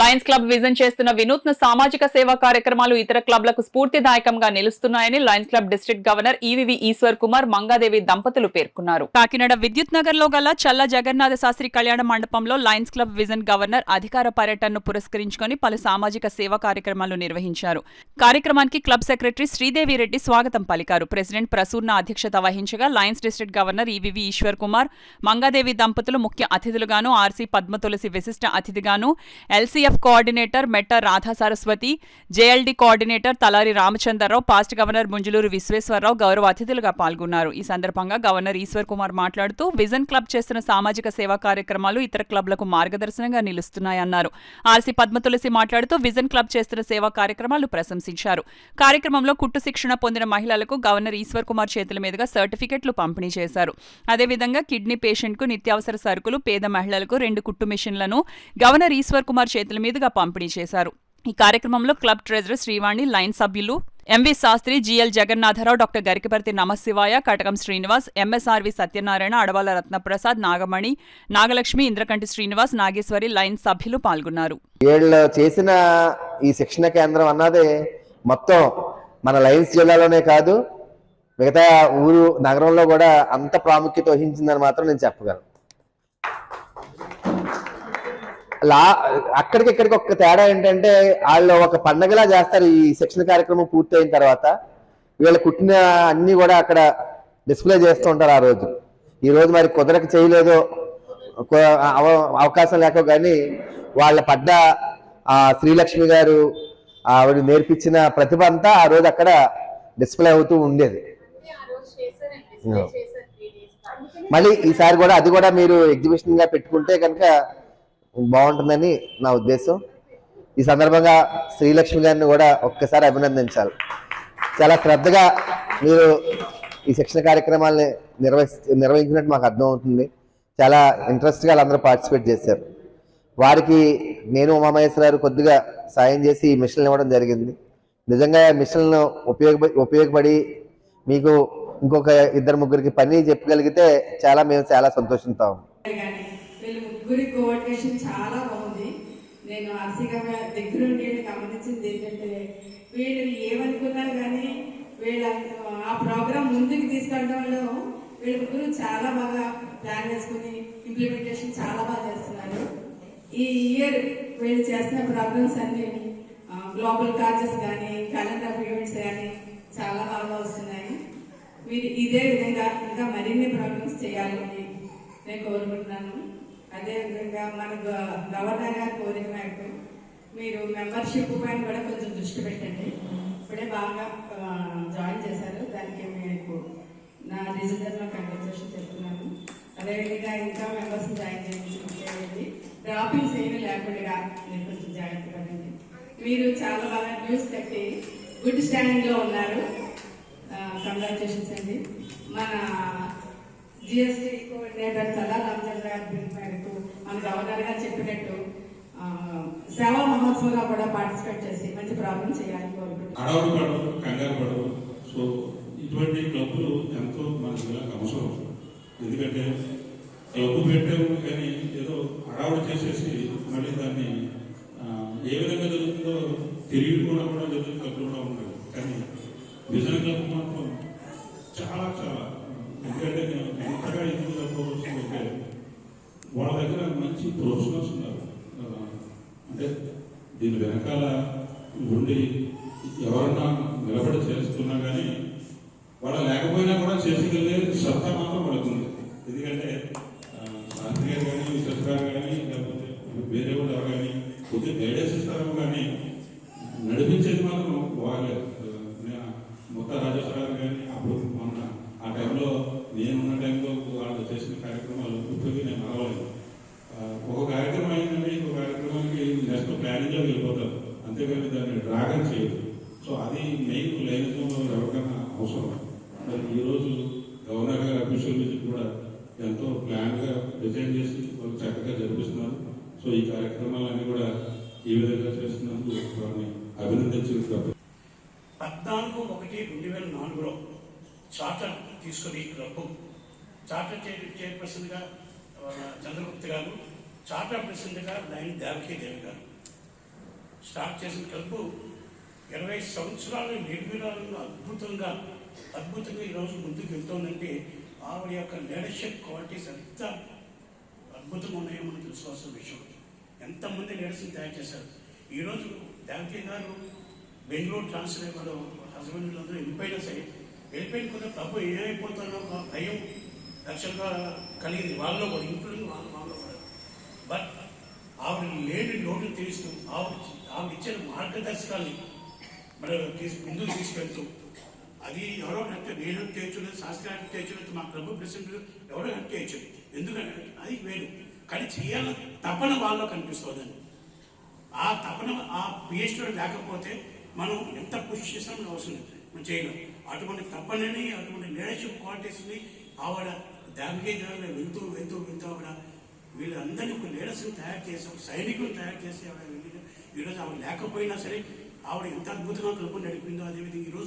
Lions club vision చేస్తున్న వినూత్న సామాజిక సేవా కార్యక్రమాలు ఇతర క్లబ్లకు స్ఫూర్తిదాయకంగా నిలుస్తున్నాయని Lions club district governor EVV Eshwar Kumar Mangadevi దంపతులు పేర్కొన్నారు. కాకినాడ విద్యుత్ నగర్ లో గల చల్ల జగన్నాథ శాస్త్రి కళ్యాణ మండపంలో లయన్స్ క్లబ్ విజన్ గవర్నర్ అధికార పర్యటనను పురస్కరించుకొని పలు సామాజిక సేవా కార్యక్రమాలు నిర్వహించారు. కార్యక్రమానికి క్లబ్ సెక్రటరీ శ్రీదేవి రెడ్డి స్వాగతం పలికారు. ప్రెసిడెంట్ ప్రసూర్ణ అధ్యక్షత వహించగా Lions district governor EVV Eshwar Kumar, Mangadevi దంపతులు ముఖ్య అతిథులుగాను, ఆర్సీ పద్మతులసి విశిష్ట అతిథిగాను, ఎల్సీఎఫ్ కోఆర్డినేటర్ మెట్ట రాధా సరస్వతి, జేఎల్డీ కోఆర్డినేటర్ తలారి రామచంద్రరావు, పాస్ట్ గవర్నర్ ముంజులూరు విశ్వేశ్వరరావు గౌరవ అతిథులుగా పాల్గొన్నారు. ఈ సందర్భంగా గవర్నర్ ఈశ్వర్ కుమార్ మాట్లాడుతూ విజన్ క్లబ్ చేస్తున్న సామాజిక సేవా కార్యక్రమాలు ఇతర క్లబ్లకు మార్గదర్శనంగా నిలుస్తున్నాయన్నారు. ఆర్సీ పద్మతులసి మాట్లాడుతూ విజన్ క్లబ్ చేస్తున్న సేవా కార్యక్రమాలు ప్రశంసించారు. కార్యక్రమంలో కుట్టు శిక్షణ పొందిన మహిళలకు గవర్నర్ ఈశ్వర్ కుమార్ చేతుల మీదుగా సర్టిఫికెట్లు పంపిణీ చేశారు. అదేవిధంగా కిడ్నీ పేషెంట్కు నిత్యావసర సరుకులు, పేద మహిళలకు 2 కుట్టు మిషన్లను గవర్నర్ ఈశ్వర్ కుమార్ చేతుల మీదుగా పంపిణీ చేశారు. ఈ కార్యక్రమంలో క్లబ్ ట్రెజరర్ శ్రీవాణి, లైన్ సభ్యులు MV Sastri, GL Jagannatharao, doctor Garikaparthi Namasivaya, Katakam Srinivas, MSRV Satyanarayana, Adavala Ratnaprasad, Nagamani, Nagalakshmi, Indrakanti Srinivas, Nageswari Lion సభ్యులు పాల్గొన్నారు. వీళ్ళు చేసిన ఈ శిక్షణ కేంద్రం అన్నది మొత్తం మన లయన్స్ జిల్లాలోనే కాదు, మిగతా ఊరు నగరంలో కూడా అంత ప్రాముఖ్యత వహించిందని మాత్రం నేను చెప్పగలను. అక్కడికి ఒక తేడా ఏంటంటే వాళ్ళు ఒక పండగలా చేస్తారు. ఈ శిక్షణ కార్యక్రమం పూర్తయిన తర్వాత వీళ్ళు కుట్టిన అన్ని కూడా అక్కడ డిస్ప్లే చేస్తూ ఉంటారు. ఆ రోజు ఈ రోజు మరి కుదరక చేయలేదో, అవకాశం లేక కానీ వాళ్ళ పడ్డ శ్రీలక్ష్మి గారు ఆవిడ నేర్పించిన ప్రతిభ అంతా ఆ రోజు అక్కడ డిస్ప్లే అవుతూ ఉండేది. మళ్ళీ ఈసారి కూడా అది కూడా మీరు ఎగ్జిబిషన్ గా పెట్టుకుంటే కనుక బాగుంటుందని నా ఉద్దేశం. ఈ సందర్భంగా శ్రీలక్ష్మి గారిని కూడా ఒక్కసారి అభినందించాలి. చాలా శ్రద్ధగా మీరు ఈ శిక్షణ కార్యక్రమాలని నిర్వహించినట్టు మాకు అర్థమవుతుంది. చాలా ఇంట్రెస్ట్గా వాళ్ళందరూ పార్టిసిపేట్ చేశారు. వారికి నేను ఉమామహేశ్వరరావు కొద్దిగా సాయం చేసి ఈ మిషన్లు ఇవ్వడం జరిగింది. నిజంగా మిషన్లను ఉపయోగపడి మీకు ఇంకొక 2-3 పని చెప్పగలిగితే మేము చాలా సంతోషిస్తాం. ముగ్గురి కోఆర్డినేషన్ చాలా బాగుంది. నేను ఆర్సీగా దగ్గరుండి గమనించింది ఏంటంటే వీళ్ళు ఏమనుకున్నారు కానీ వీళ్ళ ఆ ప్రోగ్రామ్ ముందుకు తీసుకెళ్ళడంలో వీళ్ళ ముగ్గురు చాలా బాగా ప్లాన్ చేసుకుని ఇంప్లిమెంటేషన్ చాలా బాగా చేస్తున్నారు. ఈ ఇయర్ వీళ్ళు చేస్తున్న ప్రోగ్రామ్స్ అన్ని గ్లోబల్ కాజెస్ కానీ క్యాలెండర్ ఈవెంట్స్ కానీ చాలా బాగా వస్తున్నాయి. మీరు ఇదే విధంగా ఇంకా మరిన్ని ప్రోగ్రామ్స్ చేయాలని నేను కోరుకుంటున్నాను. అదేవిధంగా మన గవర్నర్ గారి కోరిక మేరకు మీరు మెంబర్షిప్ పైన కూడా కొంచెం దృష్టి పెట్టండి. ఇప్పుడే బాగా జాయిన్ చేశారు, దానికి మీకు నా డిజిటల్లో కంగ్రాచులేషన్ చెప్తున్నాను. అదేవిధంగా ఇంకా మెంబర్స్ జాయిన్ చేయండి. డ్రాపింగ్స్ ఏమీ లేకుండా మీరు కొంచెం జాగ్రత్త పడండి. మీరు చాలా బాగా న్యూస్ కట్టి గుడ్ స్టాండింగ్లో ఉన్నారు. కంగ్రాచులేషన్స్ అండి. మన జిఎస్టీ కోఆర్డినేటర్ తలా రామచంద్ర గారి పిలుపు మేరకు మన గవర్నర్ గారు చెప్పినట్టు సేవా మహోత్సవంలో కూడా పార్టిసిపేట్ చేసి మంచి ప్రోగ్రాం చేయాలని కోరుకుంటున్నాను. సో ఇటువంటి క్లబ్లు ఎంతో మన జిల్లాకు అవసరం. ఎందుకంటే క్లబ్ పెట్టాము కానీ ఏదో హడావుడి చేసేసి మళ్ళీ దాన్ని ఏ విధంగా జరుగుతుందో తెలియకుండా కూడా జరుగుతున్న క్లబ్లు కూడా ఉన్నాయి. కానీ విజన్ క్లబ్ మాత్రం చాలా ఎందుకంటే నేను ఎంతగా ఎందుకు చెప్పవలసిందంటే వాళ్ళ దగ్గర మంచి ప్రొఫెషనల్స్ ఉన్నారు. అంటే దీని వెనకాల ఉండి ఎవరన్నా నిలబడి చేస్తున్నా కానీ వాళ్ళ లేకపోయినా కూడా చేసేగలిగే సత్తా మాత్రం వాళ్ళకు ఉంది. ఎందుకంటే శాస్త్రి గారు కానీ విశ్వస్ గారు కానీ లేకపోతే వేరే వాళ్ళు ఎవరు కానీ కొద్దిగా గైడెన్స్ ఇస్తారు కానీ నడిపించేది మాత్రం వాళ్ళే. మొత్తం రాజేశ్వర గారు కానీ అప్పుడు మొన్న ఆ టైంలో నేనున్న టైంలో వాళ్ళు చేసిన కార్యక్రమాలు ఇప్పటికీ నేను అరవలేదు. ఒక కార్యక్రమం అయిందంటే ఇంకో కార్యక్రమానికి నెక్స్ట్ ప్లానింగ్లో వెళ్ళిపోతారు, అంతేకాని దాన్ని డ్రాగన్ చేయదు. సో అది మెయిన్ లైన్లో ఎవరికైనా అవసరం. మరి ఈరోజు గవర్నర్ గారి అఫీషియల్ విజిట్ కూడా ఎంతో ప్లాన్గా డిజైన్ చేసి వాళ్ళు చక్కగా జరిపిస్తున్నారు. సో ఈ కార్యక్రమాలన్నీ కూడా ఈ విధంగా చేస్తున్నందుకు వారిని అభినందించారు. 14/1/2004లో చార్టర్ తీసుకుని క్లబ్ చార్టర్ చైర్పర్సన్గా చంద్రగుప్త గారు, చార్టర్ ప్రెసిడెంట్గా లైన్ దేవకీ దేవి గారు స్టార్ట్ చేసిన క్లబ్ 20 సంవత్సరాలు నిర్విరాళంగా అద్భుతంగా ఈరోజు ముందుకు వెళ్తోందంటే ఆవిడ యొక్క లీడర్షిప్ క్వాలిటీస్ ఎంత అద్భుతంగా ఉన్నాయో మనం తెలుసుకోవాల్సిన విషయం. ఎంతమంది లీడర్స్ని తయారు చేశారు. ఈరోజు దేవకి గారు బెంగళూరు ట్రాన్స్ఫర్ అయ్యి వాళ్ళు హస్బెండ్ అందరూ వెళ్ళిపోయినా సరే వెళ్ళిపోయిన కూడా ప్రభు ఏమైపోతారో ఒక భయం యాక్చువల్గా కలిగింది వాళ్ళలో కూడా, ఇంక్లూడింగ్ వాళ్ళలో కూడా. బట్ ఆవిడ లేని లోటును తీరుస్తూ ఆవిడ ఇచ్చిన మార్గదర్శకాన్ని మరి ముందుకు తీసుకెళ్తూ అది ఎవరో హెల్ప్ నేను హెల్ప్ చేయలేదు, శాస్త్రి హెల్ప్ చేయలేదు, మా క్లబ్ ప్రెసిడెంట్ ఎవరో హెల్ప్ చేయొచ్చు, ఎందుకంటే అది వేరు. కానీ చేయాలని తపన వాళ్ళలో కనిపిస్తుందండి. ఆ తపన ఆ పిహెచ్డీ లేకపోతే మనం ఎంత పుష్ చేసినా మనం అవసరం లేదు, మనం చేయలేం. అటువంటి తపనని అటువంటి లీడర్షిప్ క్వాలిటీస్ని ఆవిడ దానికే వెళ్తూ ఆవిడ వీళ్ళందరినీ ఒక లీడర్స్ని తయారు చేసి ఒక సైనికులను తయారు చేసి ఆవిడ ఈరోజు ఆవిడ లేకపోయినా సరే ఆవిడ ఎంత అద్భుతంగా క్లబ్ నడిపిందో అదేవిధంగా ఈరోజు